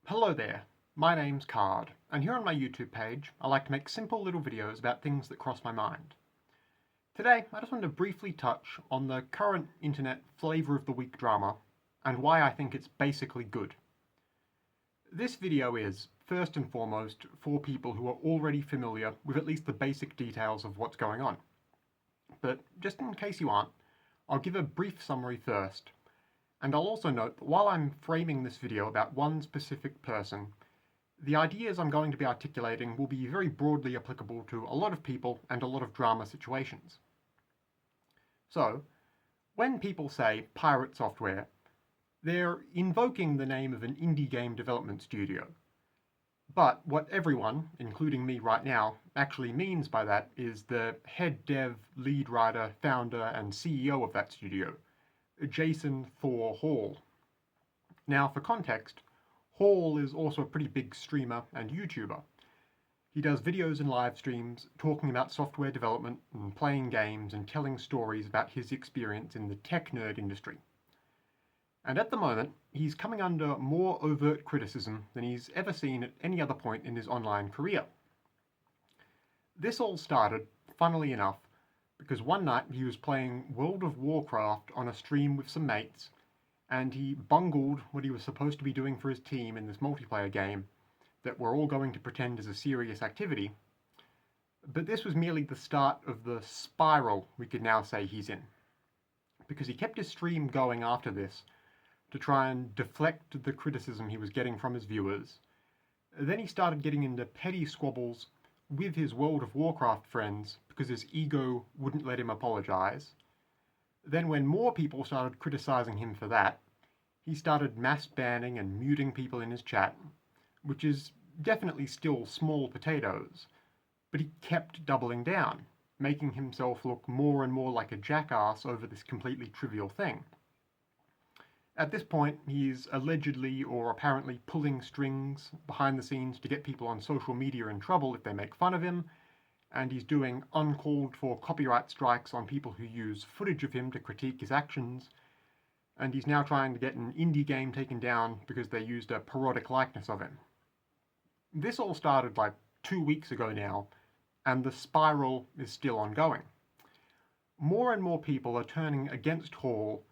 Hello there, my name's Card, and here on my YouTube page I like to make simple little videos about things that cross my mind. Today I just wanted to briefly touch on the current internet flavour of the week drama and why I think it's basically good. This video is, first and foremost, for people who are already familiar with at least the basic details of what's going on. But just in case you aren't, I'll give a brief summary first. And I'll also note that while I'm framing this video about one specific person, the ideas I'm going to be articulating will be very broadly applicable to a lot of people and a lot of drama situations. So, when people say pirate software, they're invoking the name of an indie game development studio. But what everyone, including me right now, actually means by that is the head dev, lead writer, founder, and CEO of that studio, Jason Thor Hall. Now, for context, Hall is also a pretty big streamer and YouTuber. He does videos and live streams talking about software development and playing games and telling stories about his experience in the tech nerd industry. And at the moment, he's coming under more overt criticism than he's ever seen at any other point in his online career. This all started, funnily enough, because one night he was playing World of Warcraft on a stream with some mates, and he bungled what he was supposed to be doing for his team in this multiplayer game that we're all going to pretend is a serious activity. But this was merely the start of the spiral we could now say he's in, because he kept his stream going after this to try and deflect the criticism he was getting from his viewers. Then he started getting into petty squabbles with his World of Warcraft friends because his ego wouldn't let him apologize. Then when more people started criticizing him for that, he started mass banning and muting people in his chat, which is definitely still small potatoes, but he kept doubling down, making himself look more and more like a jackass over this completely trivial thing. At this point, he's allegedly or apparently pulling strings behind the scenes to get people on social media in trouble if they make fun of him, and he's doing uncalled for copyright strikes on people who use footage of him to critique his actions, and he's now trying to get an indie game taken down because they used a parodic likeness of him. This all started like 2 weeks ago now, and the spiral is still ongoing. More and more people are turning against Hall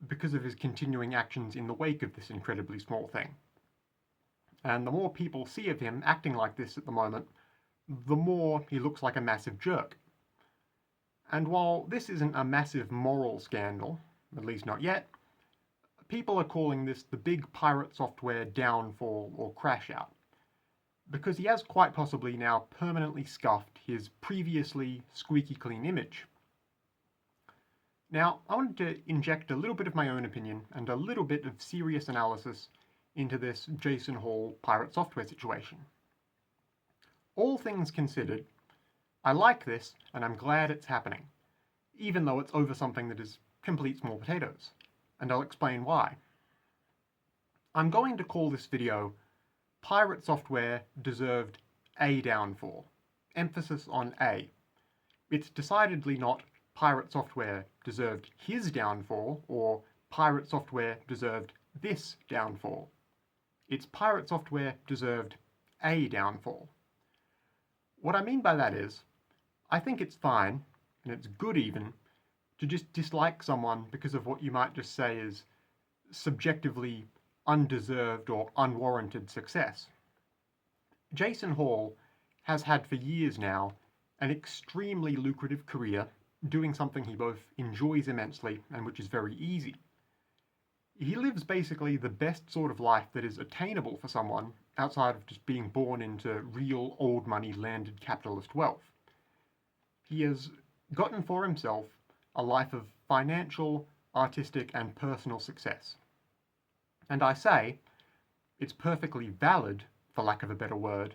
because of his continuing actions in the wake of this incredibly small thing. And the more people see of him acting like this at the moment, the more he looks like a massive jerk. And while this isn't a massive moral scandal, at least not yet, people are calling this the big pirate software downfall or crash out, because he has quite possibly now permanently scuffed his previously squeaky clean image. Now, I wanted to inject a little bit of my own opinion and a little bit of serious analysis into this Jason Hall pirate software situation. All things considered, I like this and I'm glad it's happening, even though it's over something that is complete small potatoes, and I'll explain why. I'm going to call this video Pirate Software Deserved a Downfall. Emphasis on A. It's decidedly not Pirate Software deserved his downfall, or Pirate Software deserved this downfall. It's Pirate Software deserved a downfall. What I mean by that is, I think it's fine, and it's good even, to just dislike someone because of what you might just say is subjectively undeserved or unwarranted success. Jason Hall has had for years now an extremely lucrative career doing something he both enjoys immensely and which is very easy. He lives basically the best sort of life that is attainable for someone outside of just being born into real old money landed capitalist wealth. He has gotten for himself a life of financial, artistic, and personal success. And I say, it's perfectly valid, for lack of a better word,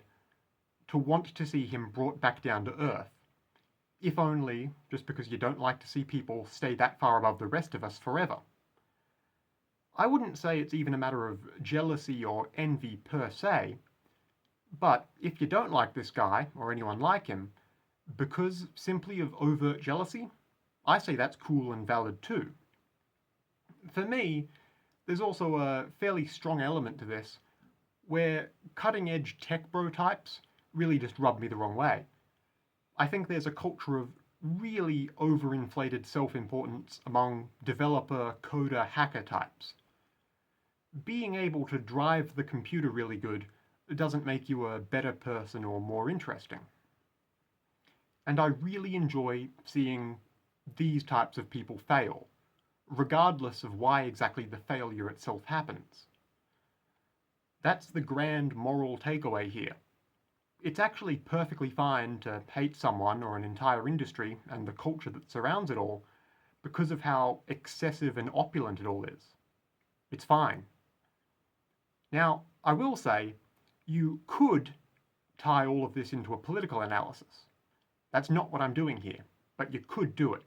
to want to see him brought back down to earth, if only just because you don't like to see people stay that far above the rest of us forever. I wouldn't say it's even a matter of jealousy or envy per se, but if you don't like this guy, or anyone like him, because simply of overt jealousy, I say that's cool and valid too. For me, there's also a fairly strong element to this where cutting-edge tech bro types really just rub me the wrong way. I think there's a culture of really overinflated self-importance among developer, coder, hacker types. Being able to drive the computer really good doesn't make you a better person or more interesting. And I really enjoy seeing these types of people fail, regardless of why exactly the failure itself happens. That's the grand moral takeaway here. It's actually perfectly fine to hate someone or an entire industry and the culture that surrounds it all because of how excessive and opulent it all is. It's fine. Now, I will say, you could tie all of this into a political analysis. That's not what I'm doing here, but you could do it.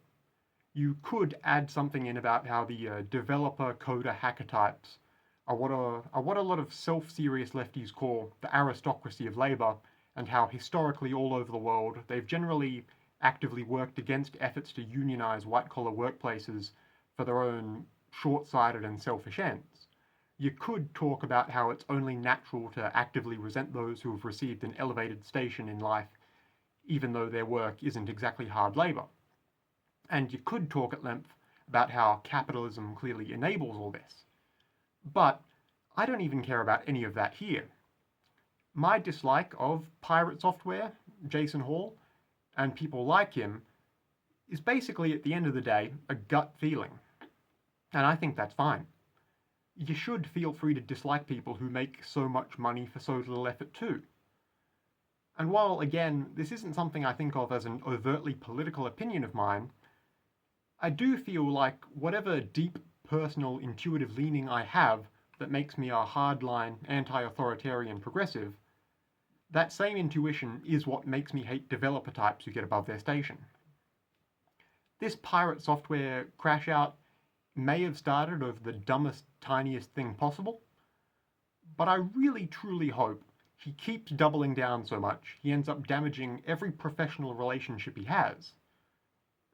You could add something in about how the developer, coder, hacker types are what a lot of self-serious lefties call the aristocracy of labor, and how historically all over the world they've generally actively worked against efforts to unionize white-collar workplaces for their own short-sighted and selfish ends. You could talk about how it's only natural to actively resent those who have received an elevated station in life, even though their work isn't exactly hard labor. And you could talk at length about how capitalism clearly enables all this. But I don't even care about any of that here. My dislike of PirateSoftware, Jason Hall, and people like him is basically, at the end of the day, a gut feeling. And I think that's fine. You should feel free to dislike people who make so much money for so little effort too. And while, again, this isn't something I think of as an overtly political opinion of mine, I do feel like whatever deep, personal, intuitive leaning I have that makes me a hardline, anti-authoritarian progressive, that same intuition is what makes me hate developer types who get above their station. This PirateSoftware crash out may have started of the dumbest, tiniest thing possible, but I really truly hope he keeps doubling down so much he ends up damaging every professional relationship he has.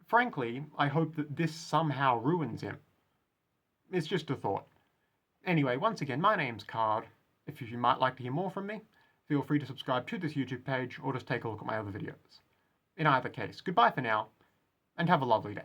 Frankly, I hope that this somehow ruins him. It's just a thought. Anyway, once again, my name's Card. If you might like to hear more from me, feel free to subscribe to this YouTube page or just take a look at my other videos. In either case, goodbye for now, and have a lovely day.